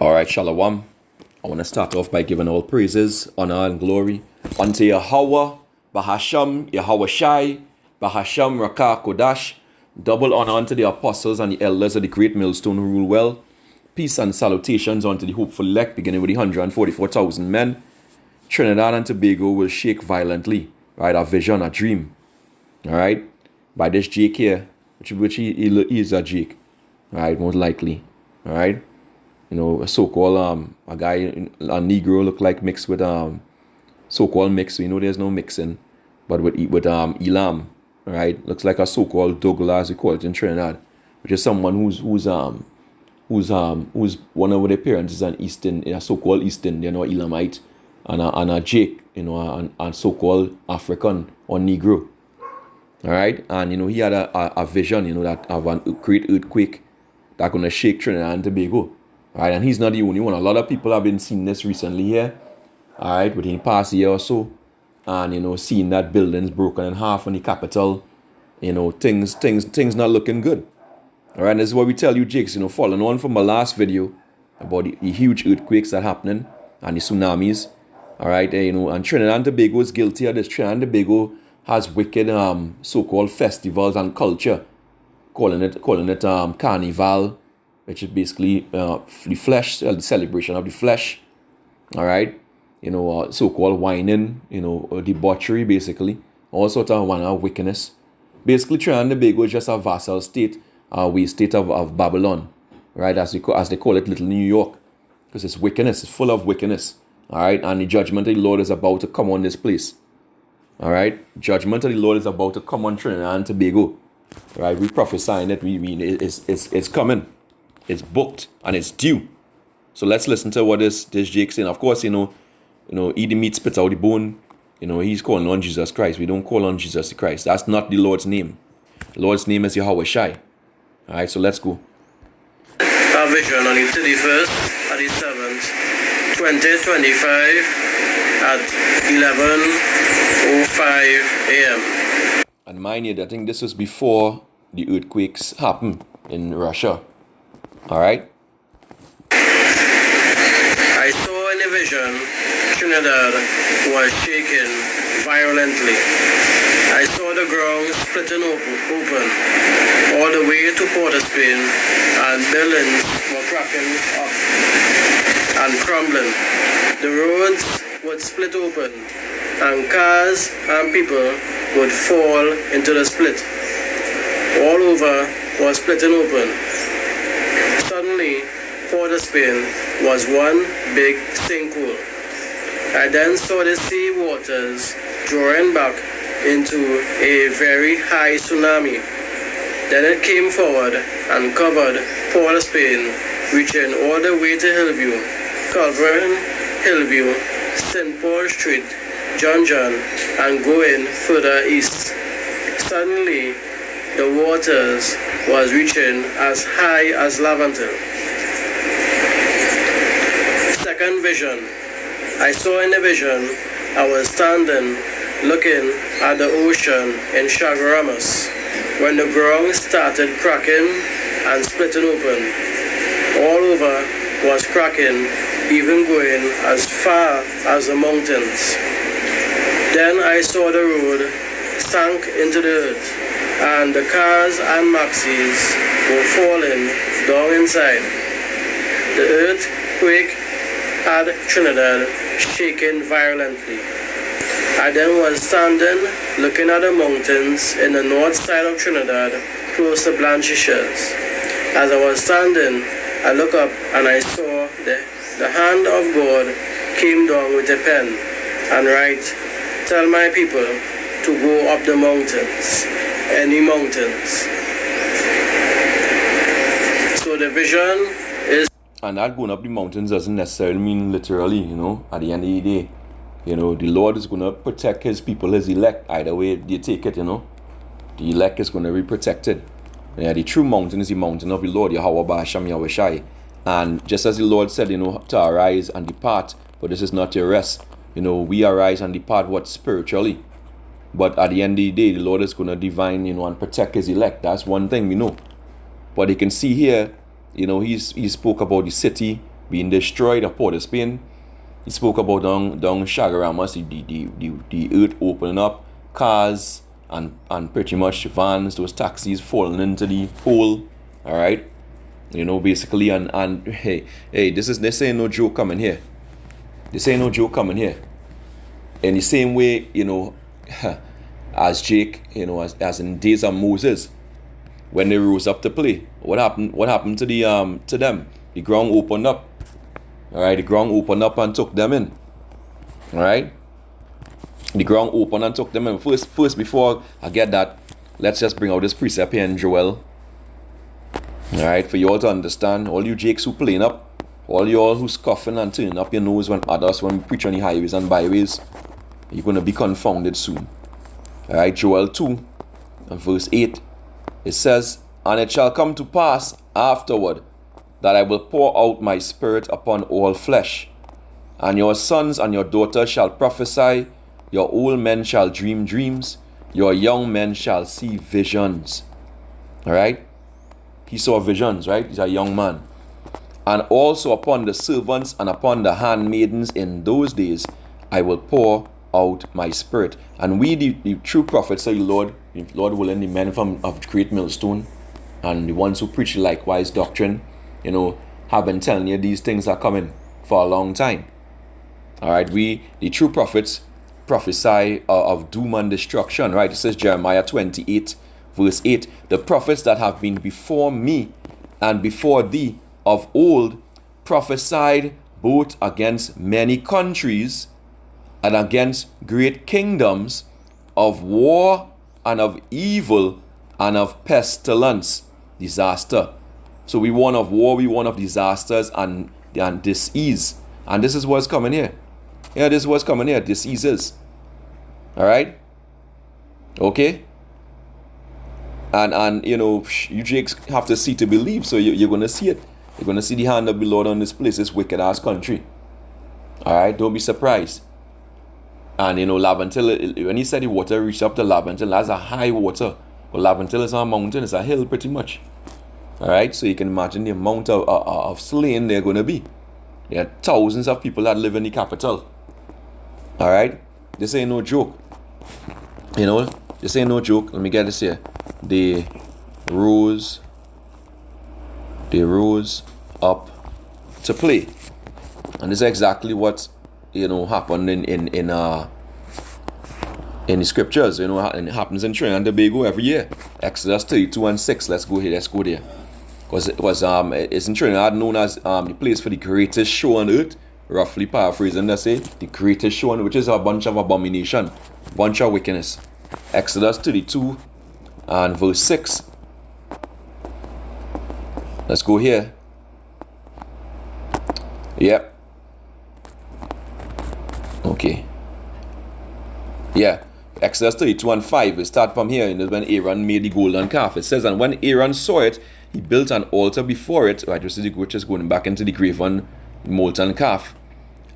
All right, Shalom. I want to start off by giving all praises, honor, and glory unto Yahweh, Bahasham, Yahweh Shai, Bahasham, Rakah, Kodash. Double honor unto the apostles and the elders of the great millstone who rule well. Peace and salutations unto the hopeful elect, beginning with the 144,000 men. Trinidad and Tobago will shake violently, right? A vision, a dream, all right? By this Jake here, which he is a Jake, right? Most likely, all right? You know, a so-called a guy, a Negro look like mixed with so-called mix. So you know there's no mixing, but with Elam, right? Looks like a so-called Douglas, we call it in Trinidad, which is someone who's one of their parents is an Eastern, a so-called Eastern, you know, Elamite, and a Jake, you know, a so-called African or Negro. All right, and you know he had a vision, you know, that of a great earthquake that gonna shake Trinidad and Tobago. All right, and he's not the only one. A lot of people have been seeing this recently here. All right, within the past year or so, and you know, seeing that buildings broken in half in the capital. You know, things not looking good. All right, and this is what we tell you, Jakes. You know, following on from my last video about the huge earthquakes that happening and the tsunamis. All right, you know, and Trinidad and Tobago is guilty of this. Trinidad and Tobago has wicked so-called festivals and culture, calling it carnival, which is basically the flesh, the celebration of the flesh. All right, you know, so-called whining, you know, debauchery, basically, all sorts of one of wickedness. Basically, Trinidad and Tobago is just a vassal state, state of Babylon, right? As they call it, Little New York, because it's wickedness, it's full of wickedness. All right, and the judgment of the Lord is about to come on this place. All right, judgment of the Lord is about to come on Trinidad and Tobago. All right, we prophesying it. We mean it's coming. It's booked and it's due. So let's listen to what this Jake saying. Of course, you know, eat the meat, spit out the bone. You know, he's calling on Jesus Christ. We don't call on Jesus Christ. That's not the Lord's name. The Lord's name is Yahweh Shai. All right, so let's go. A vision on the 31st at the 7th, 2025 at 11:05 a.m. And mind you, I think this was before the earthquakes happened in Russia. All right. I saw in a vision Trinidad was shaken violently. I saw the ground splitting open all the way to Port of Spain, and buildings were cracking up and crumbling. The roads would split open, and cars and people would fall into the split. All over was splitting open. Suddenly, Port of Spain was one big sinkhole. I then saw the sea waters drawing back into a very high tsunami. Then it came forward and covered Port of Spain, reaching all the way to Hillview, covering Hillview, St. Paul Street, John, and going further east. Suddenly, the waters was reaching as high as Laventille. Second vision. I saw in the vision, I was standing looking at the ocean in Chaguaramas when the ground started cracking and splitting open. All over was cracking, even going as far as the mountains. Then I saw the road sank into the earth, and the cars and maxis were falling down inside. The earthquake had Trinidad shaken violently. I then was standing looking at the mountains in the north side of Trinidad, close to Blanchisseuse. As I was standing, I looked up and I saw the hand of God came down with a pen and write, "Tell my people to go up the mountains, any mountains." So the vision is... And that going up the mountains doesn't necessarily mean literally, you know, at the end of the day. You know, the Lord is going to protect his people, his elect. Either way you take it, you know. The elect is going to be protected. Yeah, the true mountain is the mountain of the Lord, Yahweh Ba'asham Yahweh Shai. And just as the Lord said, you know, to arise and depart, but this is not your rest. You know, we arise and depart what spiritually. But at the end of the day, the Lord is going to divine, you know, and protect his elect. That's one thing we know. But you can see here, you know, he spoke about the city being destroyed of Port of Spain. He spoke about down Chaguaramas, the earth opening up, cars and pretty much vans, those taxis falling into the hole. All right, you know, basically, and hey, this ain't no joke coming here. This ain't no joke coming here. In the same way, you know, as Jake, you know, as in days of Moses, when they rose up to play, what happened to them? The ground opened up. All right, the ground opened up and took them in. All right, the ground opened and took them in. First, before I get that, let's just bring out this precept here in Joel. All right, for you all to understand, all you Jakes who playing up, all you all who scoffing and turning up your nose when we preach on the highways and byways, you're going to be confounded soon. All right, Joel 2 and verse 8, it says, "And it shall come to pass afterward, that I will pour out my spirit upon all flesh, and your sons and your daughters shall prophesy, your old men shall dream dreams, your young men shall see visions." All right, he saw visions, right? He's a young man. "And also upon the servants and upon the handmaidens in those days I will pour out my spirit." And we, the true prophets of the Lord, if Lord willing, the men of Great Millstone, and the ones who preach likewise doctrine, you know, have been telling you these things are coming for a long time. All right, we, the true prophets, prophesy of doom and destruction, right? It says Jeremiah 28 verse 8, "The prophets that have been before me and before thee of old prophesied both against many countries and against great kingdoms, of war and of evil and of pestilence," disaster. So we warn of war, we warn of disasters and disease. And this is what's coming here. Yeah, this is what's coming here, diseases. All right? Okay? And you know, you Jakes have to see to believe, so you're going to see it. You're going to see the hand of the Lord on this place, this wicked-ass country. All right? Don't be surprised. And, you know, Laventille, when he said the water reached up to Laventille, that's a high water. But Laventille is a mountain, it's a hill pretty much. All right, so you can imagine the amount of slain they're going to be. There are thousands of people that live in the capital. All right, this ain't no joke. You know, this ain't no joke. Let me get this here. They rose up to play, and this is exactly what, you know, happened in the scriptures. You know, and it happens in Trinidad and Tobago every year. Exodus 32 and 6. Let's go here. Let's go there. Because it's in Trinidad known as the place for the greatest show on earth. Roughly paraphrasing, let's say the greatest show on earth, which is a bunch of abomination, bunch of wickedness. Exodus 32 and verse 6. Let's go here. Yep. Okay. Yeah. Exodus 32 and 5. We start from here. And that's when Aaron made the golden calf. It says, "And when Aaron saw it, he built an altar before it." Right, which is going back into the graven molten calf.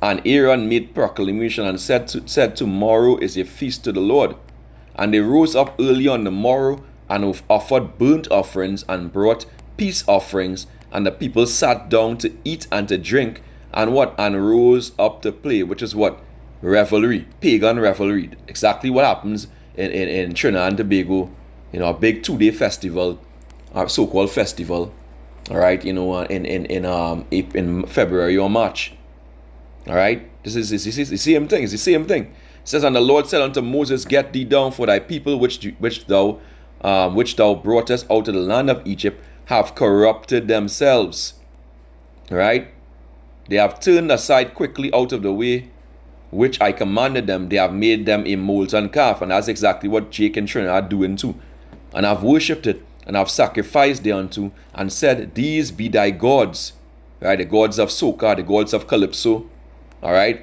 "And Aaron made proclamation and said, Tomorrow is a feast to the Lord. And they rose up early on the morrow and offered burnt offerings and brought peace offerings. And the people sat down to eat and to drink. And what? And rose up to play," which is what? Revelry, pagan revelry. Exactly what happens in Trinidad and Tobago. You know, a big 2-day festival, or so-called festival. All right, you know, in February or March. All right, this is the same thing. It's the same thing. It says, "And the Lord said unto Moses, Get thee down, for thy people which thou broughtest out of the land of Egypt have corrupted themselves." All right, they have turned aside quickly out of the way which I commanded them. They have made them a molten calf. And that's exactly what Jake and Trinidad are doing too. "And I've worshipped it, and I've sacrificed thereunto, and said, These be thy gods." Right, the gods of Soka, the gods of Calypso. All right,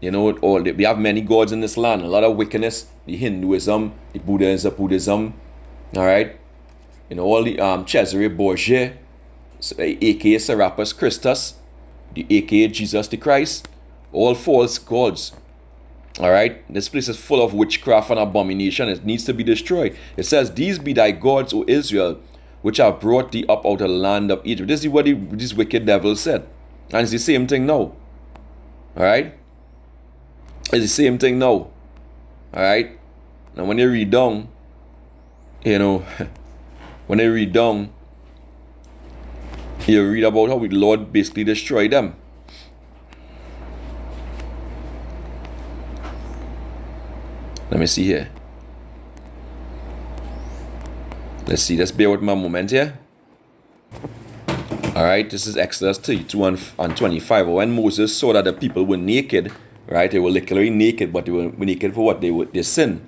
you know, we have many gods in this land. A lot of wickedness. The Hinduism, the Buddhism. All right, you know, all the Cesare Borgia, aka Serapis Christus, the aka Jesus the Christ. All false gods. All right, this place is full of witchcraft and abomination. It needs to be destroyed. It says, "These be thy gods, O Israel, which have brought thee up out of the land of Egypt." This is what these wicked devils said. And it's the same thing now. Alright? It's the same thing now. Alright? Now when you read down, you know, when you read down, you read about how the Lord basically destroyed them. Let me see here. Let's see. Let's bear with me a moment here. Alright, this is Exodus 32 and 25. When Moses saw that the people were naked, right? They were literally naked, but they were naked for what? Their sin.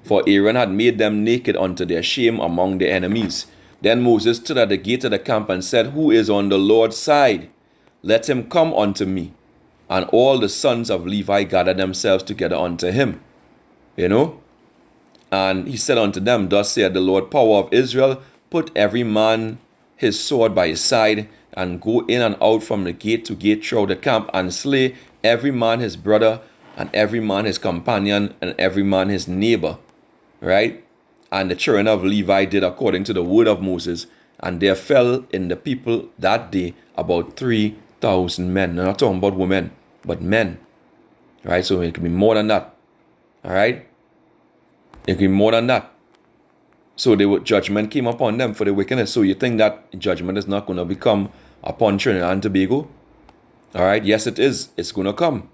For Aaron had made them naked unto their shame among their enemies. Then Moses stood at the gate of the camp and said, Who is on the Lord's side? Let him come unto me. And all the sons of Levi gathered themselves together unto him. You know? And he said unto them, Thus saith the Lord, power of Israel, put every man his sword by his side, and go in and out from the gate to gate throughout the camp, and slay every man his brother, and every man his companion, and every man his neighbor. Right? And the children of Levi did according to the word of Moses, and there fell in the people that day about 3,000 men. I'm not talking about women, but men. Right? So it can be more than that. Alright? It can be more than that. So judgment came upon them for the wickedness. So you think that judgment is not going to become upon Trinidad and Tobago? Alright? Yes, it is. It's going to come.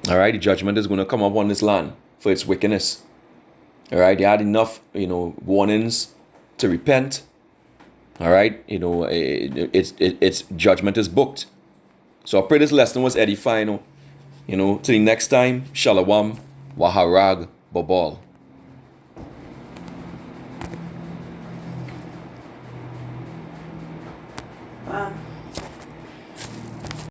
Alright? The judgment is going to come upon this land for its wickedness. Alright? They had enough, warnings to repent. Alright? Its judgment is booked. So I pray this lesson was edifying. To the next time, Shalom, Waharag, Babal.